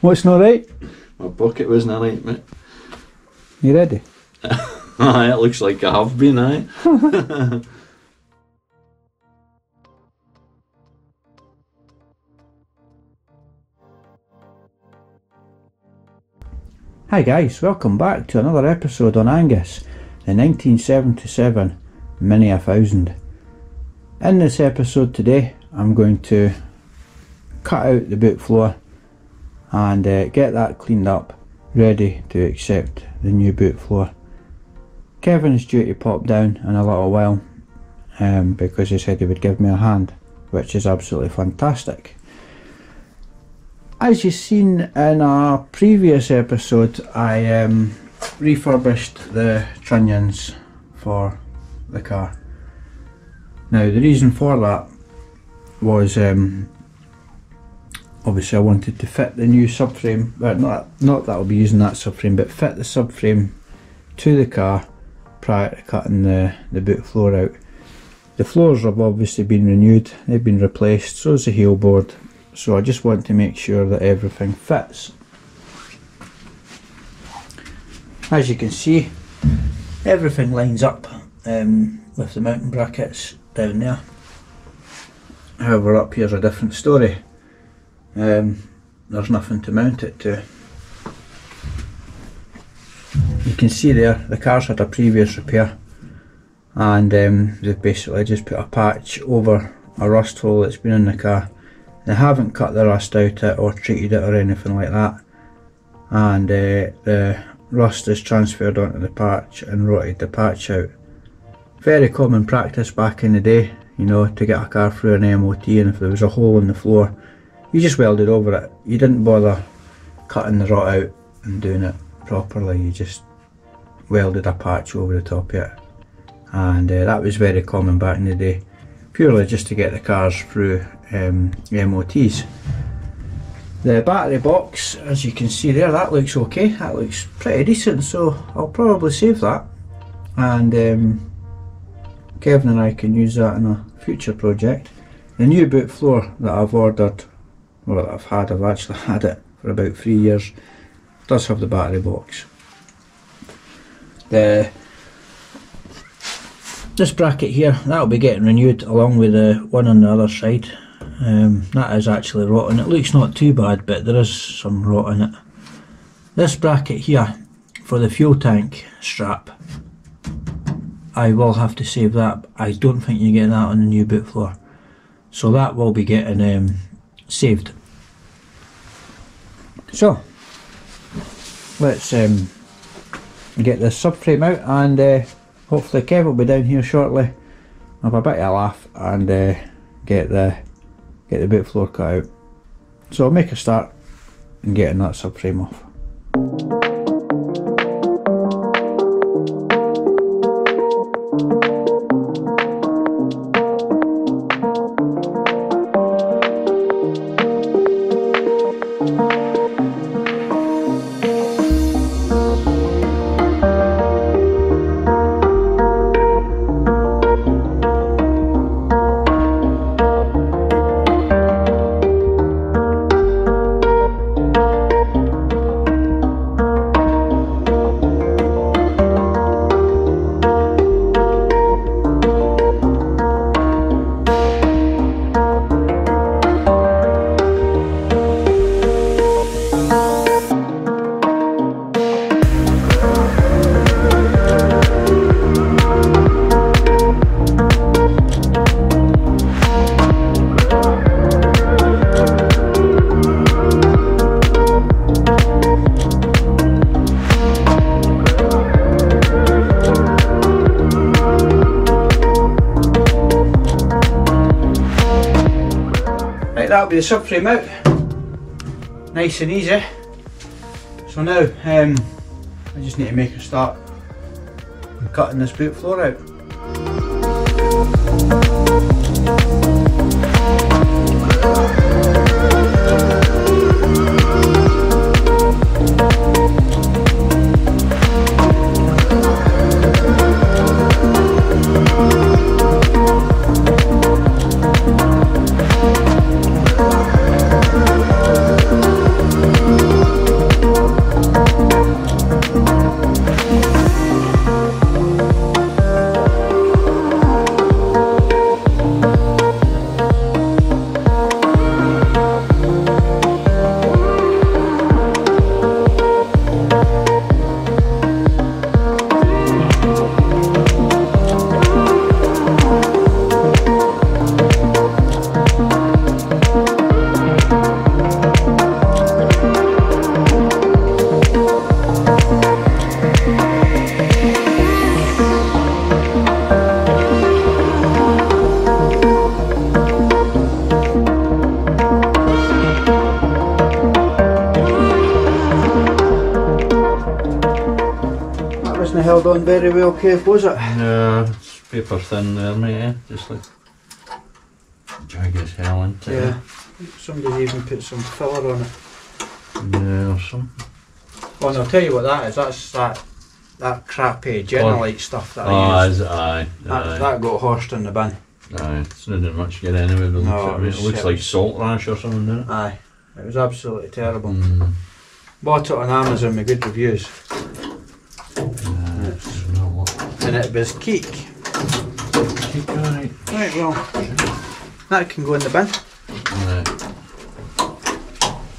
What's not right? My bucket wasn't right, mate. You ready? Aye, it looks like I have been, aye. Hi guys, welcome back to another episode on Angus, the 1977 Mini 1000. In this episode today, I'm going to cut out the boot floor and get that cleaned up, ready to accept the new boot floor. Kevin's due to pop down in a little while because he said he would give me a hand, which is absolutely fantastic. As you've seen in a previous episode, I refurbished the trunnions for the car. Now the reason for that was obviously I wanted to fit the new subframe, not that I'll be using that subframe, but fit the subframe to the car prior to cutting the boot floor out. The floors have obviously been renewed, they've been replaced, so is the heel board. So I just want to make sure that everything fits. As you can see, everything lines up with the mounting brackets down there. However, up here's a different story. There's nothing to mount it to. You can see there, the car's had a previous repair and they've basically just put a patch over a rust hole that's been in the car. They haven't cut the rust out it or treated it or anything like that, and the rust is transferred onto the patch and rotted the patch out. Very common practice back in the day, you know, to get a car through an MOT, and if there was a hole in the floor, you just welded over it. You didn't bother cutting the rot out and doing it properly, you just welded a patch over the top of it, and that was very common back in the day, purely just to get the cars through MOTs. The battery box, as you can see there, that looks okay, that looks pretty decent, so I'll probably save that, and Kevin and I can use that in a future project. The new boot floor that I've ordered, well I've actually had it for about 3 years, does have the battery box. This bracket here, that'll be getting renewed along with the one on the other side. That is actually rotten. It looks not too bad, but there is some rot in it. This bracket here for the fuel tank strap, I will have to save that. I don't think you get that on the new boot floor, so that will be getting saved. So let's get this subframe out, and hopefully Kev will be down here shortly. Have a bit of a laugh and get the boot floor cut out. So I'll make a start in getting that subframe off. That'll be the subframe out, nice and easy. So now I just need to make a start in cutting this boot floor out. Wasn't held on very well, Kev, was it? Yeah, it's paper thin there, mate, eh? Just like drag as hell into it. Yeah. Somebody's even put some filler on it. Yeah, or something. Well, and I'll tell you what that is. That's that crappy Genelite stuff that I used. Is it? Aye. That got horsed in the bin. Aye, it's not doing much good anyway. But No, it looks like salt rash or something, doesn't it? Aye. It was absolutely terrible. Bought it on Amazon with good reviews. And it was keek. Keek, alright. Right, well, that can go in the bin. Right.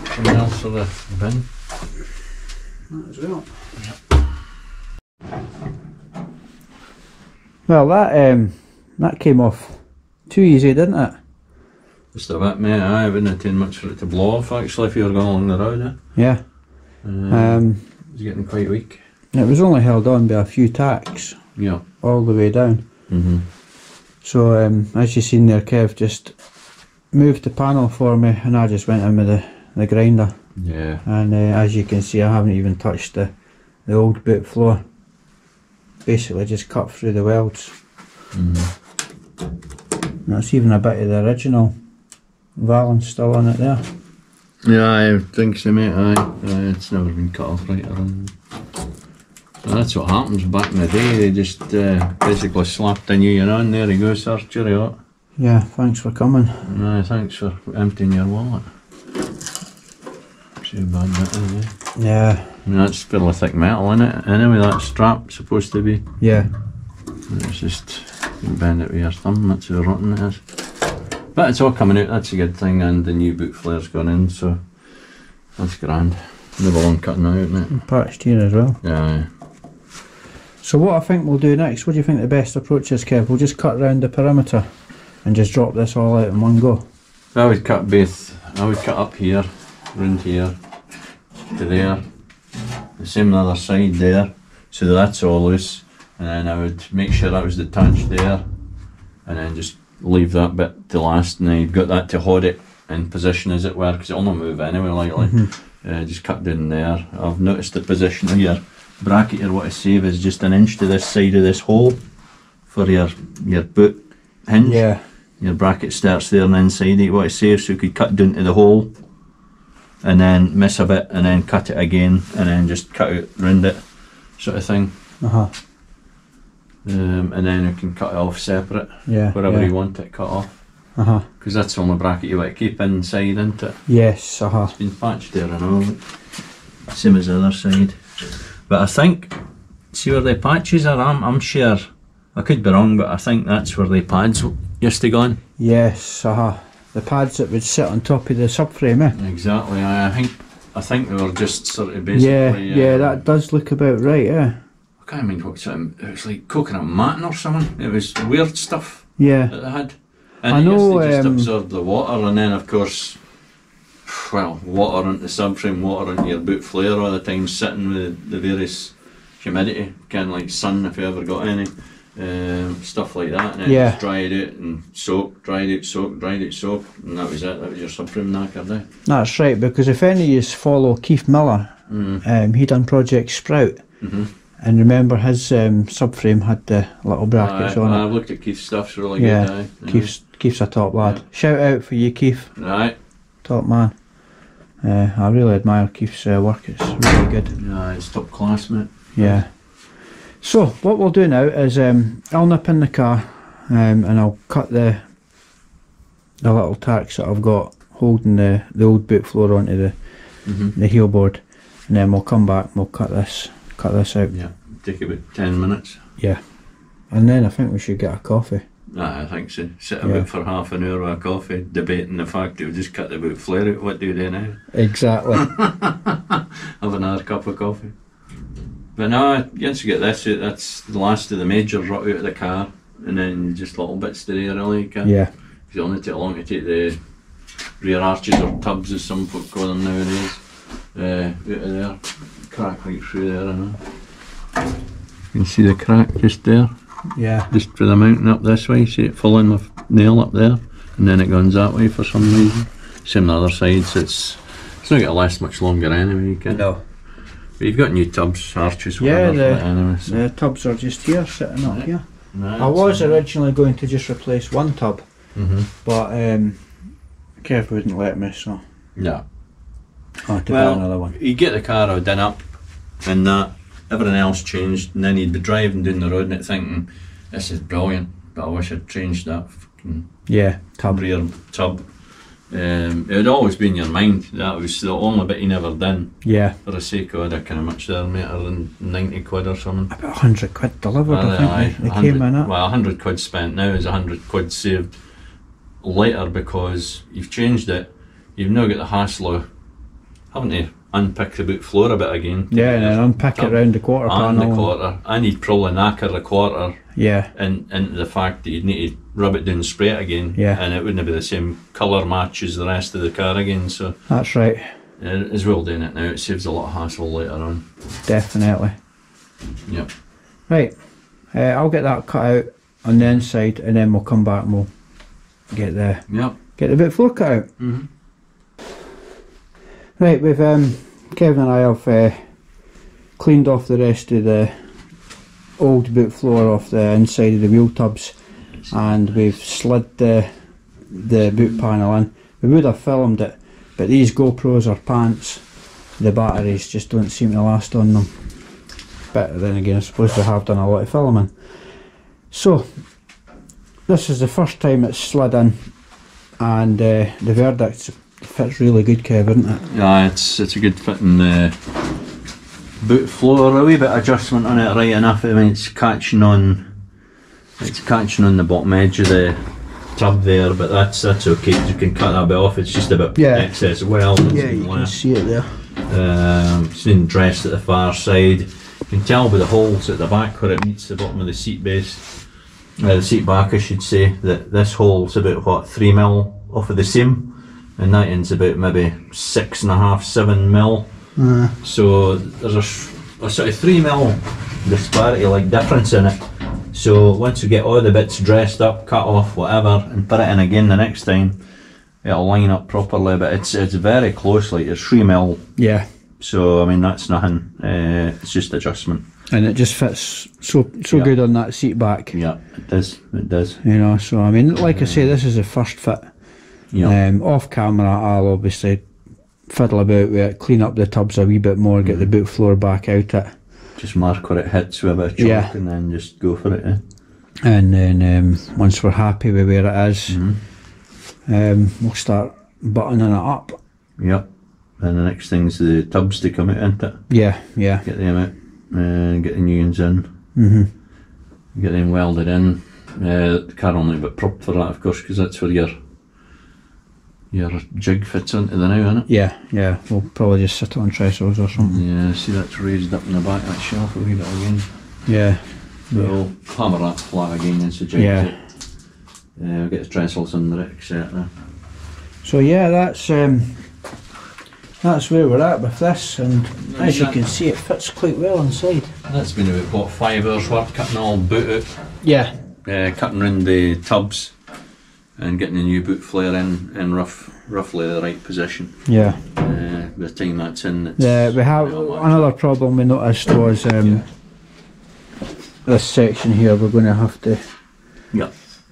Something else for the bin? That as well. Well, that came off too easy, didn't it? Just a bit, mate. Aye, it wouldn't have taken much for it to blow off actually if you were going along the road, eh? Yeah. It was getting quite weak. It was only held on by a few tacks. Yeah. All the way down. So as you seen there, Kev just moved the panel for me, and I just went in with the grinder. Yeah. And as you can see, I haven't even touched the old boot floor. Basically just cut through the welds. That's even a bit of the original valance still on it there. yeah, I think so, mate. Aye, it's never been cut off right around. That's what happens back in the day. They just basically slapped a new one on. There you go, sir. Cheerio. Up. Yeah, thanks for coming. Thanks for emptying your wallet. Too bad that anyway. Yeah. I mean, that's fairly thick metal, isn't it? Anyway, that strap's supposed to be. Yeah. It's just, you bend it with your thumb, that's how rotten it is. But it's all coming out, that's a good thing, and the new boot flare's gone in, so that's grand. Never long cutting out, isn't it? And patched here as well. Yeah. So what I think we'll do next, what do you think the best approach is, Kev? We'll just cut around the perimeter and just drop this all out in one go. I would cut both. I would cut up here, round here, to there. The same on the other side there, so that's all loose. And then I would make sure that was detached there, and then just leave that bit to last, and then you've got that to hold it in position as it were, because it'll not move anyway likely. Just cut down there. I've noticed the position of your bracket you want to save is just an inch to this side of this hole for your boot hinge. Yeah. Your bracket starts there on the inside that you want to save, so you could cut down to the hole and then miss a bit and then cut it again and then just cut out round it, sort of thing. And then you can cut it off separate, wherever you want it cut off. Because that's the only bracket you want to keep inside, isn't it? Yes, It's been patched there and all, same as the other side. But I think, see where the patches are, I'm sure, I could be wrong, but I think that's where the pads used to go on. Yes, the pads that would sit on top of the subframe, eh? Exactly, I think they were just sort of basically... Yeah, that does look about right, eh? I can't remember what it was like coconut matting or something. It was weird stuff that they had. And I know, it used to just absorb the water, and then of course, well, water into the subframe, water into your boot flare all the time, sitting with the various humidity, kind of like sun if you ever got any, stuff like that, and then just dried it and soaked, dried it, soaked, dried it, soaked, and that was it. That was your subframe knackered, eh? That's right, because if any of you follow Keith Miller, he done Project Sprout. And remember his subframe had the little brackets on it. I've looked at Keith's stuff, it's really good. Keith's a top lad. Shout out for you, Keith. Right. Top man. I really admire Keith's work, it's really good. Yeah, it's top class, mate. Yeah. So, what we'll do now is I'll nip in the car and I'll cut the little tacks that I've got holding the old boot floor onto the heel board, and then we'll come back and we'll cut this out. Yeah, take about 10 minutes. Yeah, and then I think we should get a coffee. I think so. Sit about for half an hour with a coffee, debating the fact that we just cut the boot flare out. What do we do now? Exactly. Have another cup of coffee. But no, once you get this out, that's the last of the majors right out of the car, and then just little bits to there really. Yeah. Because you only take long to take the rear arches or tubs as some folk call them nowadays, out of there. Crack right through there, I know. You can see the crack just there. Yeah. Just for the mountain up this way, see it falling the nail up there, and then it goes that way for some reason. Same on the other side, so it's not going to last much longer anyway. You But you've got new tubs, arches, Yeah, whatever, for it anyway, so. the tubs are just here, sitting up here. No, I was originally going to just replace one tub, but Kev wouldn't let me, so yeah. I had to buy another one. You get the car out, done up, and that, everything else changed, and then you'd be driving down the road and it thinking, this is brilliant, but I wish I'd changed that fucking rear tub. It had always been in your mind. That was the only bit you never done. Yeah. For the sake of it, kind of much there, mate, than 90 quid or something. About 100 quid delivered, I think they came in at. Well, 100 quid spent now is 100 quid saved later because you've changed it. You've now got the hassle of having to unpick the boot floor a bit again. Yeah, and then unpick it round the quarter panel. And the quarter. And you'd probably knacker the quarter. Yeah. Into the fact that you'd need to rub it down and spray it again. Yeah. And it wouldn't be the same colour match as the rest of the car again. So that's right. It is well doing it now. It saves a lot of hassle later on. Definitely. Yep. Right. I'll get that cut out on the inside, and then we'll come back and we'll get the boot floor cut out. Right, we've Kevin and I have cleaned off the rest of the old boot floor off the inside of the wheel tubs, and we've slid the boot panel in. We would have filmed it, but these GoPros are pants. The batteries just don't seem to last on them. But then again, I suppose we have done a lot of filming. So this is the first time it's slid in, and the verdict fits really good, Kev, isn't it? Yeah, it's a good fitting boot floor. A wee bit of adjustment on it, right enough. I mean, it's catching on the bottom edge of the tub there, but that's okay. You can cut that bit off. It's just a bit excess well. Yeah, you can see it there. It's been dressed at the far side. You can tell by the holes at the back where it meets the bottom of the seat base, the seat back, I should say, that this hole's about what, 3mm off of the seam. And that end's about maybe 6.5, 7mm. So there's a sort of 3mm disparity, like difference in it. So once we get all the bits dressed up, cut off, whatever, and put it in again the next time, it'll line up properly. But it's very close, like it's 3mm. Yeah. So I mean that's nothing. It's just adjustment. And it just fits so good on that seat back. Yeah, it does. It does. You know, so I mean, like I say, this is the first fit. Off camera, I'll obviously fiddle about with it, clean up the tubs a wee bit more, get the boot floor back out it. Just mark where it hits with a bit of chalk and then just go for it. And then once we're happy with where it is, we'll start buttoning it up. Yep. And the next thing's the tubs to come out, isn't it? Yeah, yeah. Get them out and get the new ones in. Get them welded in. The car will need a bit propped for that, of course, because that's where your jig fits into the now, innit? Yeah, yeah. We'll probably just sit it on trestles or something. Yeah, see that's raised up in the back, that shelf a wee bit again. Yeah. But we'll hammer that flat again and jig it. We'll get the trestles under it, etc. So yeah, that's where we're at with this, and as you can see, it fits quite well inside. That's been about, what, 5 hours work, cutting all boot out. Yeah. Cutting round the tubs and getting the new boot flare in roughly the right position. Yeah. By the time that's in, it's we have another problem we noticed was this section here. We're going to have to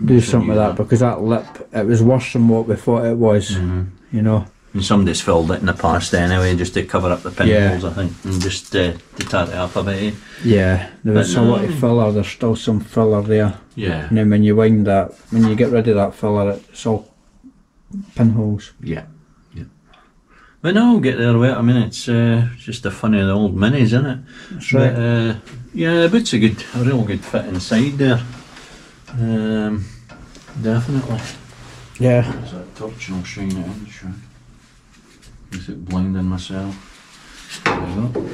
do something with that, because that lip, it was worse than what we thought it was. You know. And somebody's filled it in the past anyway, just to cover up the pinholes, I think, and just to tat it up a bit. Yeah, there was a lot of filler, there's still some filler there. Yeah. And then when you wind that, when you get rid of that filler, it's all pinholes. Yeah. Yeah. But no, we'll get there with it. I mean, it's just the fun of the old minis, isn't it? That's right. But, yeah, the boot's a real good fit inside there. Definitely. Yeah. There's that torch and I'll shine it in, sure. Is it blinding myself? There we go.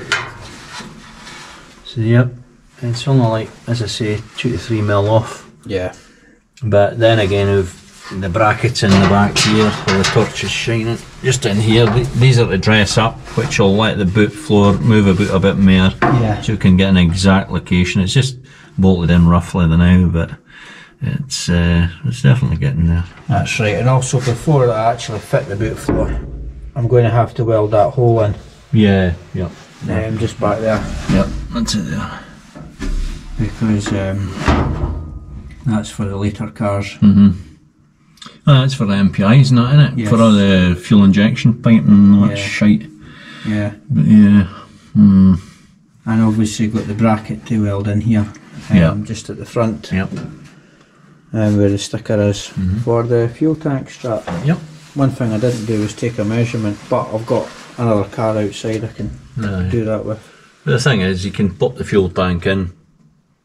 So yep, it's only like, as I say, 2 to 3mm off. Yeah. But then again, with the brackets in the back here where the torch is shining, just in here, these are to dress up, which will let the boot floor move about a bit more. Yeah. So you can get an exact location. It's just bolted in roughly the now, but it's definitely getting there. That's right, and also before I actually fit the boot floor, I'm going to have to weld that hole in. Yeah, yeah. just back there. Yep, that's it there. Because that's for the later cars. That's for the MPIs, not in it? Yes. For all the fuel injection piping and all that Yeah. shite. Yeah. But yeah. And obviously got the bracket to weld in here. Just at the front. Yep. Where the sticker is for the fuel tank strap. Yep. One thing I didn't do was take a measurement, but I've got another car outside I can do that with. But the thing is, you can pop the fuel tank in.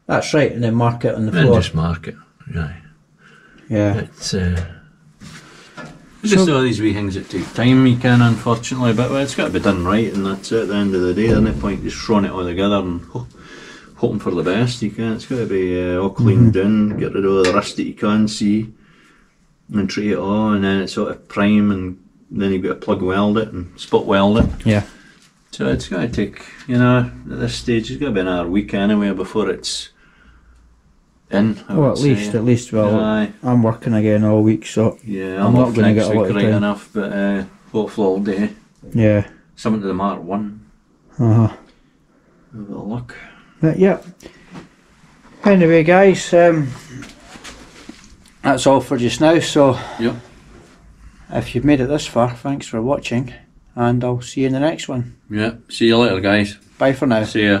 That's right, and then mark it on the And floor. just mark it. Right. Yeah. It's just all these wee things that take time, you can, unfortunately, but it's got to be done right, and that's it at the end of the day. There's no point just throwing it all together and hoping for the best. You can. It's got to be all cleaned in, get rid of all the rust that you can see, and treat it all, and then it's sort of prime, and then you've got to plug weld it and spot weld it. Yeah. So it's got to take, at this stage, it's got to be another week anyway before it's in. Well, at least, Aye. I'm working again all week, so Yeah, I'm not off going to next get a lot week of right time. enough, but hopefully all day. Yeah. Something to the Mark 1. Have a look. But yeah. Anyway, guys, that's all for just now. So, Yep. if you've made it this far, thanks for watching, and I'll see you in the next one. Yeah. See you later, guys. Bye for now. See ya.